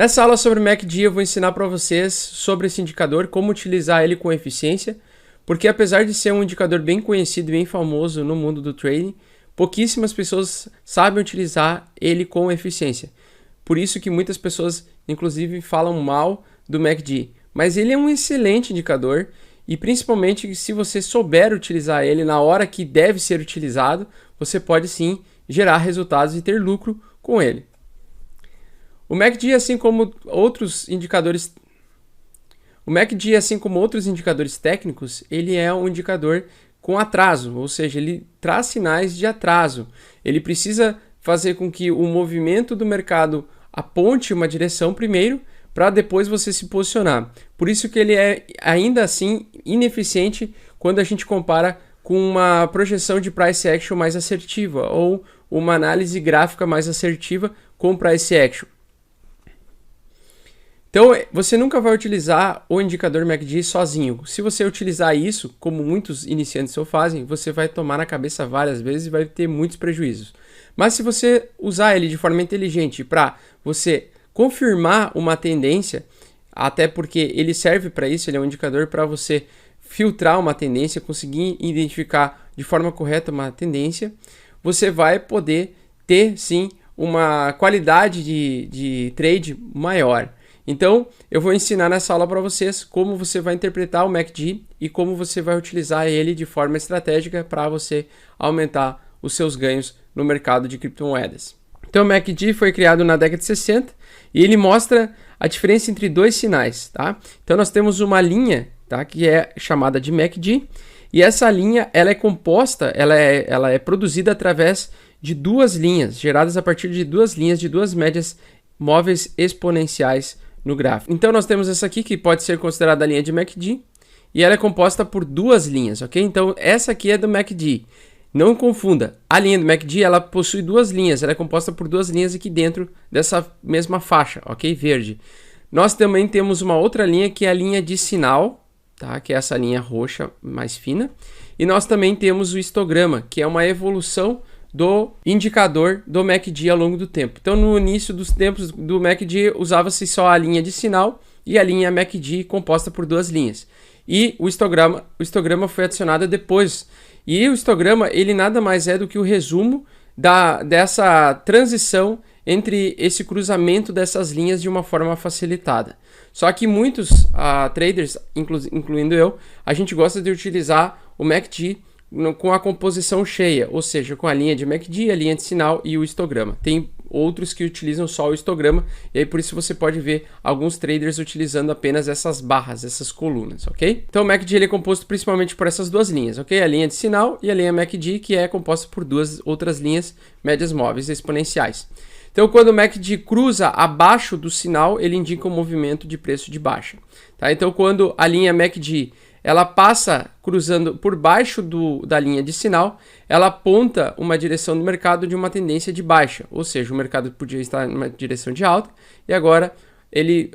Nessa aula sobre MACD eu vou ensinar para vocês sobre esse indicador, como utilizar ele com eficiência, porque apesar de ser um indicador bem conhecido e bem famoso no mundo do trading, pouquíssimas pessoas sabem utilizar ele com eficiência. Por isso que muitas pessoas, inclusive, falam mal do MACD. Mas ele é um excelente indicador e principalmente se você souber utilizar ele na hora que deve ser utilizado, você pode sim gerar resultados e ter lucro com ele. O MACD, assim como outros indicadores técnicos, ele é um indicador com atraso, ou seja, ele traz sinais de atraso. Ele precisa fazer com que o movimento do mercado aponte uma direção primeiro, para depois você se posicionar. Por isso que ele é ainda assim ineficiente quando a gente compara com uma projeção de price action mais assertiva ou uma análise gráfica mais assertiva com price action. Então, você nunca vai utilizar o indicador MACD sozinho. Se você utilizar isso, como muitos iniciantes o fazem, você vai tomar na cabeça várias vezes e vai ter muitos prejuízos. Mas se você usar ele de forma inteligente para você confirmar uma tendência, até porque ele serve para isso, ele é um indicador para você filtrar uma tendência, conseguir identificar de forma correta uma tendência, você vai poder ter sim uma qualidade de trade maior. Então, eu vou ensinar nessa aula para vocês como você vai interpretar o MACD e como você vai utilizar ele de forma estratégica para você aumentar os seus ganhos no mercado de criptomoedas. Então, o MACD foi criado na década de 60 e ele mostra a diferença entre dois sinais, tá? Então, nós temos uma linha, tá, que é chamada de MACD e essa linha ela é composta, ela é produzida através de duas linhas, geradas a partir de duas linhas de duas médias móveis exponenciais no gráfico. Então nós temos essa aqui que pode ser considerada a linha de MACD e ela é composta por duas linhas, ok? Então essa aqui é do MACD. Não confunda, a linha do MACD ela possui duas linhas, ela é composta por duas linhas aqui dentro dessa mesma faixa, ok? Verde. Nós também temos uma outra linha que é a linha de sinal, tá? Que é essa linha roxa mais fina. E nós também temos o histograma, que é uma evolução do indicador do MACD ao longo do tempo. Então, no início dos tempos do MACD, usava-se só a linha de sinal e a linha MACD composta por duas linhas. E o histograma foi adicionado depois. E o histograma, ele nada mais é do que o resumo dessa transição entre esse cruzamento dessas linhas de uma forma facilitada. Só que muitos traders, incluindo eu, a gente gosta de utilizar o MACD com a composição cheia, ou seja, com a linha de MACD, a linha de sinal e o histograma. Tem outros que utilizam só o histograma, e aí por isso você pode ver alguns traders utilizando apenas essas barras, essas colunas, ok? Então o MACD ele é composto principalmente por essas duas linhas, ok? A linha de sinal e a linha MACD, que é composta por duas outras linhas médias móveis exponenciais. Então quando o MACD cruza abaixo do sinal, ele indica um movimento de preço de baixa, tá? Então quando a linha MACD ela passa cruzando por baixo da linha de sinal, ela aponta uma direção do mercado de uma tendência de baixa, ou seja, o mercado podia estar em uma direção de alta e agora ele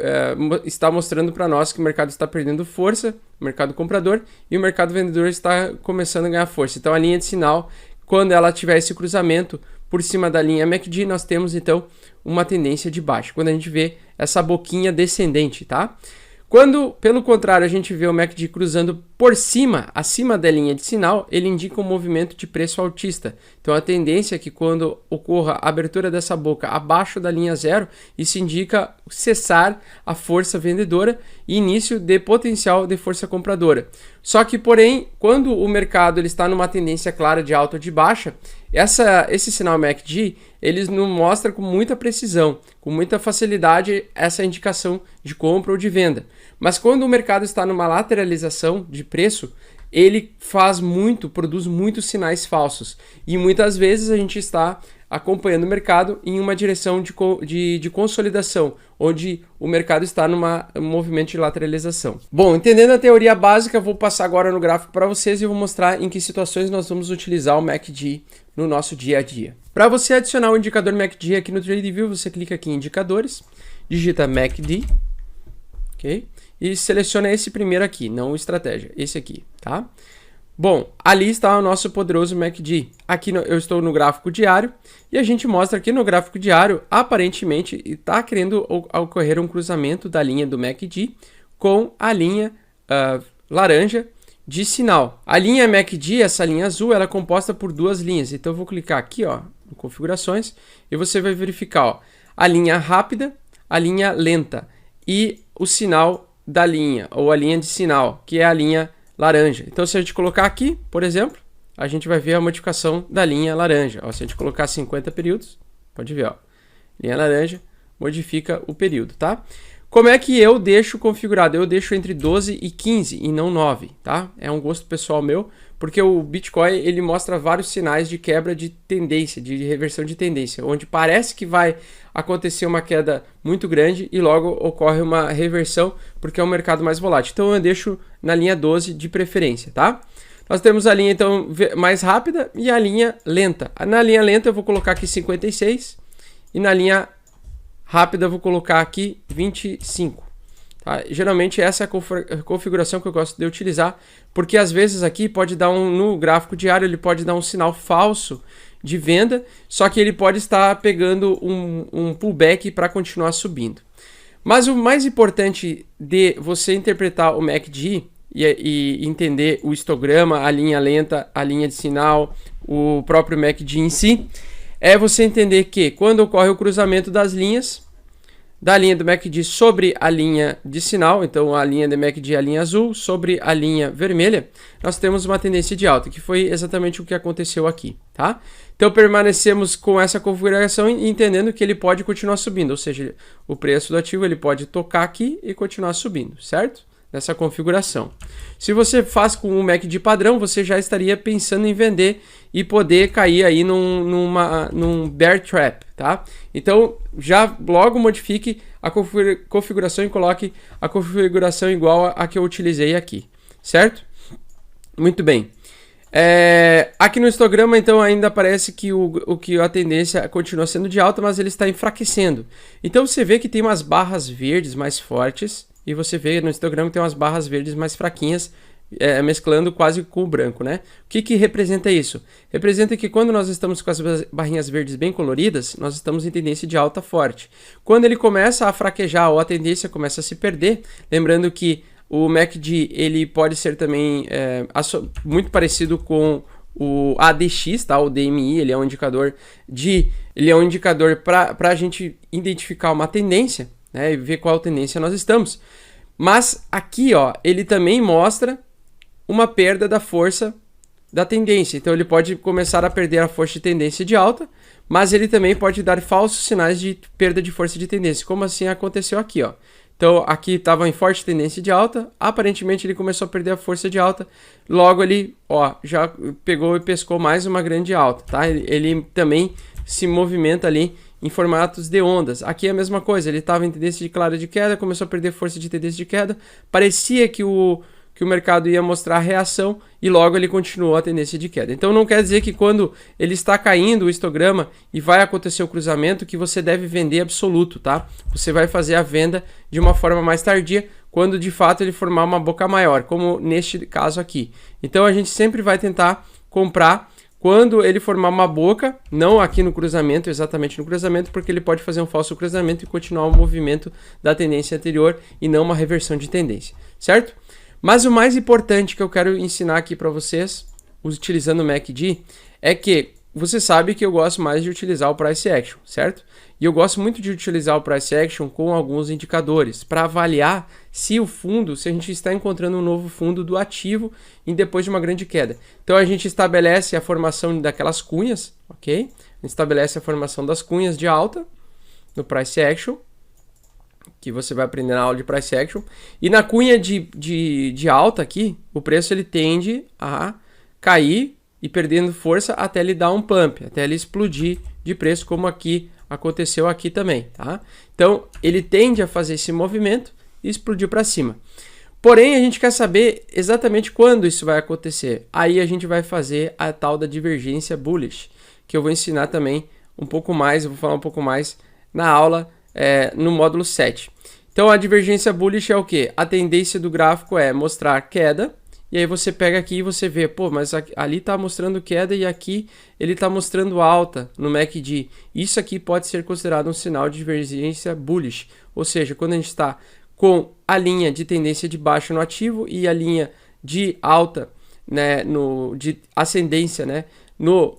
está mostrando para nós que o mercado está perdendo força, o mercado comprador, e o mercado vendedor está começando a ganhar força. Então a linha de sinal, quando ela tiver esse cruzamento por cima da linha MACD, nós temos então uma tendência de baixa, quando a gente vê essa boquinha descendente, tá? Quando, pelo contrário, a gente vê o MACD cruzando por cima, acima da linha de sinal, ele indica um movimento de preço altista. Então a tendência é que quando ocorra a abertura dessa boca abaixo da linha zero, isso indica cessar a força vendedora e início de potencial de força compradora. Só que, porém, quando o mercado ele está numa tendência clara de alta ou de baixa, esse sinal MACD, eles nos mostra com muita precisão, com muita facilidade essa indicação de compra ou de venda. Mas quando o mercado está numa lateralização de preço, ele produz muitos sinais falsos. E muitas vezes a gente está acompanhando o mercado em uma direção de consolidação, onde o mercado está num movimento de lateralização. Bom, entendendo a teoria básica, vou passar agora no gráfico para vocês e vou mostrar em que situações nós vamos utilizar o MACD no nosso dia a dia. Para você adicionar o indicador MACD aqui no TradingView, você clica aqui em indicadores, digita MACD, ok? E seleciona esse primeiro aqui, não o estratégia, esse aqui, tá? Bom, ali está o nosso poderoso MACD. Aqui eu estou no gráfico diário e a gente mostra aqui no gráfico diário, aparentemente está querendo ocorrer um cruzamento da linha do MACD com a linha laranja de sinal. A linha MACD, essa linha azul, ela é composta por duas linhas. Então eu vou clicar aqui, ó, em configurações, e você vai verificar, ó, a linha rápida, a linha lenta e o sinal da linha, ou a linha de sinal, que é a linha laranja. Então se a gente colocar aqui, por exemplo, a gente vai ver a modificação da linha laranja. Ó, se a gente colocar 50 períodos, pode ver, ó, linha laranja modifica o período, tá? Como é que eu deixo configurado? Eu deixo entre 12 e 15 e não 9, tá? É um gosto pessoal meu, porque o Bitcoin ele mostra vários sinais de quebra de tendência, de reversão de tendência, onde parece que vai acontecer uma queda muito grande e logo ocorre uma reversão, porque é um mercado mais volátil. Então eu deixo na linha 12 de preferência, tá? Nós temos a linha então mais rápida e a linha lenta. Na linha lenta eu vou colocar aqui 56 e na linha rápida eu vou colocar aqui 25. Tá? Geralmente essa é a configuração que eu gosto de utilizar, porque às vezes aqui pode dar no gráfico diário ele pode dar um sinal falso de venda, só que ele pode estar pegando um pullback para continuar subindo. Mas o mais importante de você interpretar o MACD e entender o histograma, a linha lenta, a linha de sinal, o próprio MACD em si, é você entender que quando ocorre o cruzamento das linhas, da linha do MACD sobre a linha de sinal, então a linha do MACD, a linha azul, sobre a linha vermelha, nós temos uma tendência de alta, que foi exatamente o que aconteceu aqui, tá? Então permanecemos com essa configuração entendendo que ele pode continuar subindo, ou seja, o preço do ativo ele pode tocar aqui e continuar subindo, certo? Nessa configuração. Se você faz com um MACD padrão, você já estaria pensando em vender e poder cair aí num bear trap, tá? Então, já logo modifique a configuração e coloque a configuração igual a que eu utilizei aqui, certo? Muito bem. Aqui no histograma, então, ainda parece que a tendência continua sendo de alta, mas ele está enfraquecendo. Então, você vê que tem umas barras verdes mais fortes, e você vê no histograma que tem umas barras verdes mais fraquinhas, mesclando quase com o branco, né? O que representa isso? Representa que quando nós estamos com as barrinhas verdes bem coloridas, nós estamos em tendência de alta forte. Quando ele começa a fraquejar ou a tendência começa a se perder, lembrando que o MACD ele pode ser também muito parecido com o ADX, tá? O DMI, ele é um indicador para a gente identificar uma tendência, né, e ver qual tendência nós estamos. Mas aqui, ó, ele também mostra uma perda da força da tendência. Então ele pode começar a perder a força de tendência de alta, mas ele também pode dar falsos sinais de perda de força de tendência, como assim aconteceu aqui, ó. Então aqui estava em forte tendência de alta, aparentemente ele começou a perder a força de alta, logo ele, ó, já pegou e pescou mais uma grande alta, tá? Ele também se movimenta ali em formatos de ondas. Aqui é a mesma coisa, ele estava em tendência de clara de queda, começou a perder força de tendência de queda, parecia que o mercado ia mostrar reação e logo ele continuou a tendência de queda. Então não quer dizer que quando ele está caindo o histograma e vai acontecer o cruzamento que você deve vender absoluto, tá? Você vai fazer a venda de uma forma mais tardia, quando de fato ele formar uma boca maior, como neste caso aqui. Então a gente sempre vai tentar comprar quando ele formar uma boca, não aqui no cruzamento, exatamente no cruzamento, porque ele pode fazer um falso cruzamento e continuar o movimento da tendência anterior e não uma reversão de tendência, certo? Mas o mais importante que eu quero ensinar aqui para vocês, utilizando o MACD, é que você sabe que eu gosto mais de utilizar o Price Action, certo? E eu gosto muito de utilizar o Price Action com alguns indicadores para avaliar se a gente está encontrando um novo fundo do ativo depois de uma grande queda. Então a gente estabelece a formação daquelas cunhas, ok? A gente estabelece a formação das cunhas de alta no Price Action, que você vai aprender na aula de Price Action. E na cunha de alta aqui, o preço ele tende a cair e perdendo força até ele dar um pump, até ele explodir de preço, como aqui aconteceu aqui também, tá? Então, ele tende a fazer esse movimento e explodir para cima. Porém, a gente quer saber exatamente quando isso vai acontecer. Aí a gente vai fazer a tal da divergência bullish, que eu vou ensinar também um pouco mais, eu vou falar um pouco mais na aula no módulo 7. Então, a divergência bullish é o quê? A tendência do gráfico é mostrar queda E aí você pega aqui e você vê, pô, mas ali tá mostrando queda e aqui ele tá mostrando alta no MACD. Isso aqui pode ser considerado um sinal de divergência bullish. Ou seja, quando a gente está com a linha de tendência de baixa no ativo e a linha de alta, né, de ascendência, né, no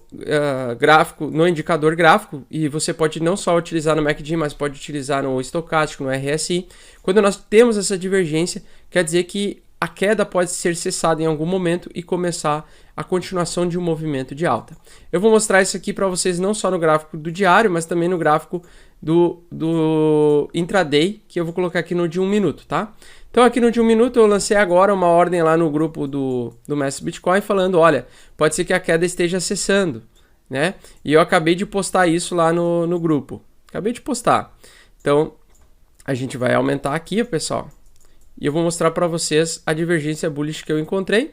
gráfico, no indicador gráfico, e você pode não só utilizar no MACD, mas pode utilizar no estocástico, no RSI. Quando nós temos essa divergência, quer dizer que a queda pode ser cessada em algum momento e começar a continuação de um movimento de alta. Eu vou mostrar isso aqui para vocês não só no gráfico do diário, mas também no gráfico do intraday, que eu vou colocar aqui no de 1 minuto, tá? Então aqui no de 1 minuto eu lancei agora uma ordem lá no grupo do Mestre Bitcoin falando, olha, pode ser que a queda esteja cessando, né? E eu acabei de postar isso lá no grupo. Acabei de postar. Então a gente vai aumentar aqui, pessoal. E eu vou mostrar para vocês a divergência bullish que eu encontrei.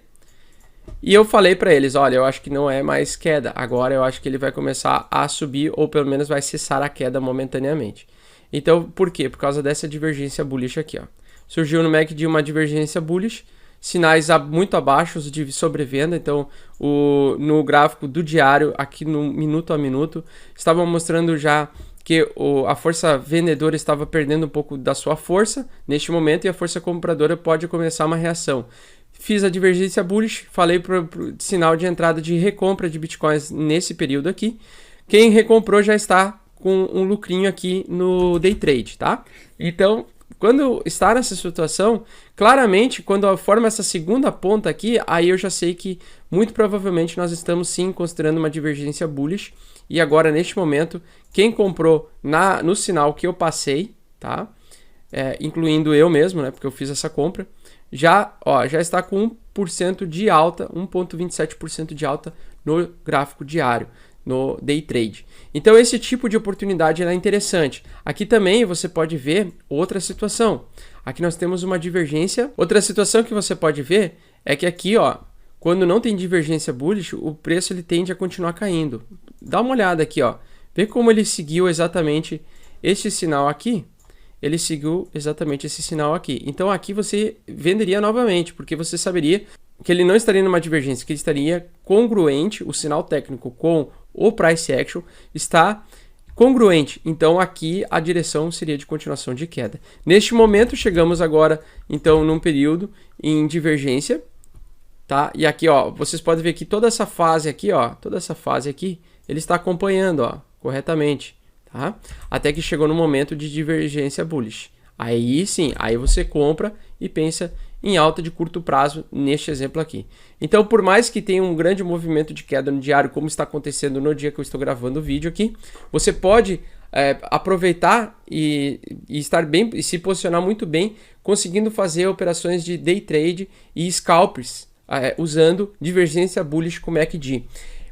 E eu falei para eles, olha, eu acho que não é mais queda. Agora eu acho que ele vai começar a subir ou pelo menos vai cessar a queda momentaneamente. Então, por quê? Por causa dessa divergência bullish aqui, ó. Surgiu no MACD uma divergência bullish, sinais muito abaixo de sobrevenda. Então, no gráfico do diário, aqui no minuto a minuto, estavam mostrando já que a força vendedora estava perdendo um pouco da sua força neste momento e a força compradora pode começar uma reação. Fiz a divergência bullish, falei para sinal de entrada de recompra de bitcoins nesse período aqui. Quem recomprou já está com um lucrinho aqui no day trade, tá? Então, quando está nessa situação, claramente, quando forma essa segunda ponta aqui, aí eu já sei que muito provavelmente nós estamos sim considerando uma divergência bullish. E agora, neste momento, quem comprou no sinal que eu passei, tá? Incluindo eu mesmo, né? Porque eu fiz essa compra, já está com 1% de alta, 1,27% de alta no gráfico diário, no day trade. Então esse tipo de oportunidade é interessante. Aqui também você pode ver outra situação. Aqui nós temos uma divergência. Outra situação que você pode ver é que aqui, ó, quando não tem divergência bullish, o preço ele tende a continuar caindo. Dá uma olhada aqui, ó. Vê como ele seguiu exatamente este sinal aqui. Ele seguiu exatamente esse sinal aqui. Então aqui você venderia novamente, porque você saberia que ele não estaria numa divergência, que ele estaria congruente, o sinal técnico com o price action está congruente. Então aqui a direção seria de continuação de queda. Neste momento chegamos agora então num período em divergência, tá? E aqui, ó, vocês podem ver que toda essa fase aqui, ó, ele está acompanhando, ó, corretamente. Tá? Até que chegou no momento de divergência bullish. Aí sim, aí você compra e pensa em alta de curto prazo neste exemplo aqui. Então, por mais que tenha um grande movimento de queda no diário, como está acontecendo no dia que eu estou gravando o vídeo aqui, você pode aproveitar e estar bem e se posicionar muito bem, conseguindo fazer operações de day trade e scalpers usando divergência bullish com MACD.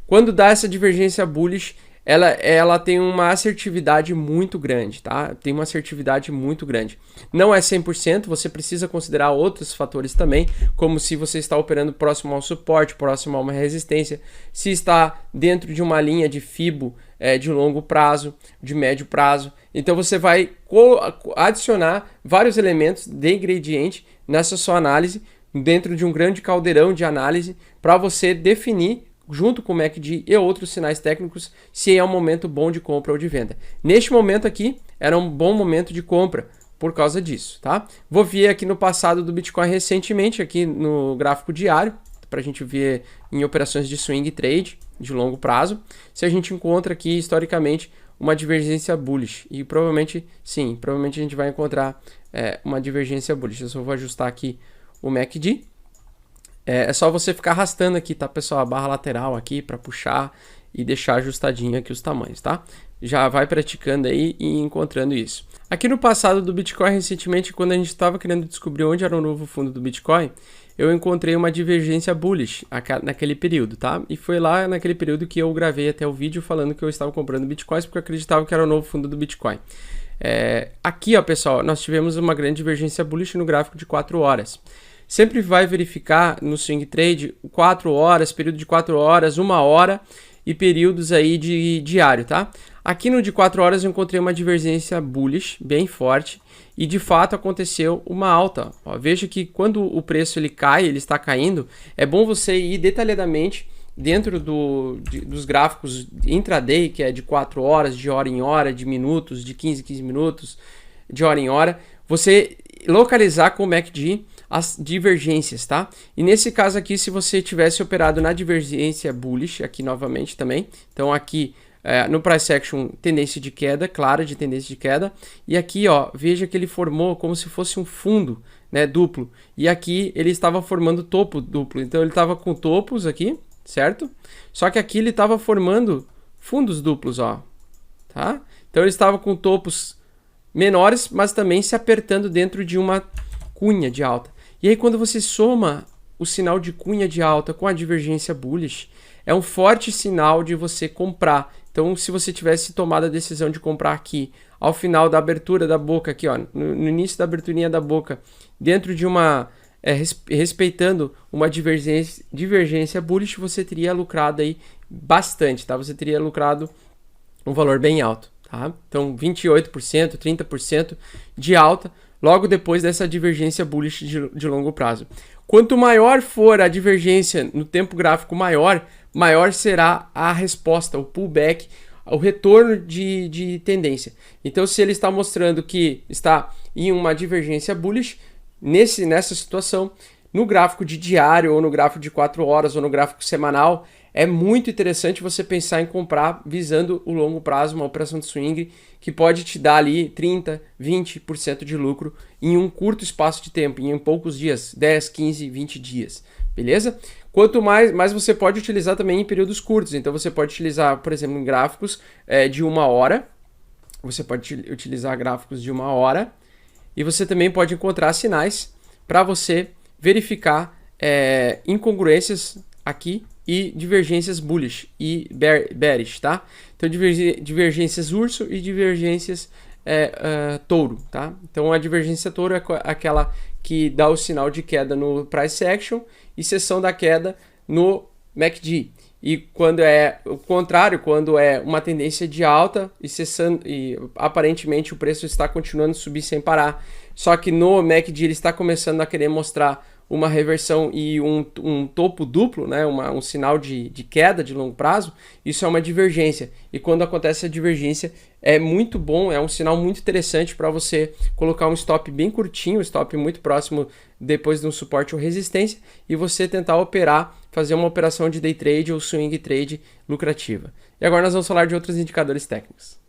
Quando dá essa divergência bullish, ela tem uma assertividade muito grande, tá? Tem uma assertividade muito grande. Não é 100%, você precisa considerar outros fatores também, como se você está operando próximo ao suporte, próximo a uma resistência, se está dentro de uma linha de FIBO de longo prazo, de médio prazo. Então você vai adicionar vários elementos de ingrediente nessa sua análise, dentro de um grande caldeirão de análise, para você definir junto com o MACD e outros sinais técnicos, se é um momento bom de compra ou de venda. Neste momento aqui, era um bom momento de compra por causa disso, tá? Vou ver aqui no passado do Bitcoin recentemente, aqui no gráfico diário, para a gente ver em operações de swing trade, de longo prazo, se a gente encontra aqui, historicamente, uma divergência bullish. E provavelmente, sim, provavelmente a gente vai encontrar uma divergência bullish. Eu só vou ajustar aqui o MACD. É só você ficar arrastando aqui, tá, pessoal? A barra lateral aqui para puxar e deixar ajustadinho aqui os tamanhos, tá? Já vai praticando aí e encontrando isso. Aqui no passado do Bitcoin, recentemente, quando a gente estava querendo descobrir onde era o novo fundo do Bitcoin, eu encontrei uma divergência bullish naquele período, tá? E foi lá naquele período que eu gravei até o vídeo falando que eu estava comprando Bitcoins porque eu acreditava que era o novo fundo do Bitcoin. Aqui, ó, pessoal, nós tivemos uma grande divergência bullish no gráfico de 4 horas. Sempre vai verificar no swing trade 4 horas, período de 4 horas, 1 hora e períodos aí de diário, tá? Aqui no de 4 horas eu encontrei uma divergência bullish bem forte e de fato aconteceu uma alta. Ó, veja que quando o preço ele cai, ele está caindo, é bom você ir detalhadamente dentro dos gráficos intraday, que é de 4 horas, de hora em hora, de minutos, de 15 em 15 minutos, de hora em hora, você localizar com o MACD as divergências, tá? E nesse caso aqui, se você tivesse operado na divergência bullish, aqui novamente também, então aqui no price action, tendência de queda, clara de tendência de queda, e aqui ó, veja que ele formou como se fosse um fundo, né, duplo, e aqui ele estava formando topo duplo, então ele estava com topos aqui, certo? Só que aqui ele estava formando fundos duplos, ó, tá? Então ele estava com topos menores, mas também se apertando dentro de uma cunha de alta. E aí quando você soma o sinal de cunha de alta com a divergência bullish, é um forte sinal de você comprar. Então se você tivesse tomado a decisão de comprar aqui, ao final da abertura da boca, aqui ó, no início da aberturinha da boca, dentro de uma, respeitando uma divergência bullish, você teria lucrado aí bastante, tá? Você teria lucrado um valor bem alto. Tá? Então 28%, 30% de alta logo depois dessa divergência bullish de longo prazo. Quanto maior for a divergência no tempo gráfico maior será a resposta, o pullback, o retorno de tendência. Então se ele está mostrando que está em uma divergência bullish, nessa situação, no gráfico de diário, ou no gráfico de 4 horas, ou no gráfico semanal, é muito interessante você pensar em comprar visando o longo prazo, uma operação de swing que pode te dar ali 30, 20% de lucro em um curto espaço de tempo, em poucos dias, 10, 15, 20 dias, beleza? Quanto mais você pode utilizar também em períodos curtos, então você pode utilizar, por exemplo, em gráficos de 1 hora, você pode utilizar gráficos de 1 hora, e você também pode encontrar sinais para você verificar incongruências aqui e divergências bullish e bearish, tá? Então divergências urso e divergências touro, tá? Então a divergência touro é aquela que dá o sinal de queda no price action e seção da queda no MACD. E quando é o contrário, quando é uma tendência de alta e aparentemente o preço está continuando a subir sem parar, só que no MACD ele está começando a querer mostrar uma reversão e um topo duplo, né, um sinal de queda de longo prazo, isso é uma divergência. E quando acontece a divergência, é muito bom, é um sinal muito interessante para você colocar um stop bem curtinho, um stop muito próximo depois de um suporte ou resistência, e você tentar operar, fazer uma operação de day trade ou swing trade lucrativa. E agora nós vamos falar de outros indicadores técnicos.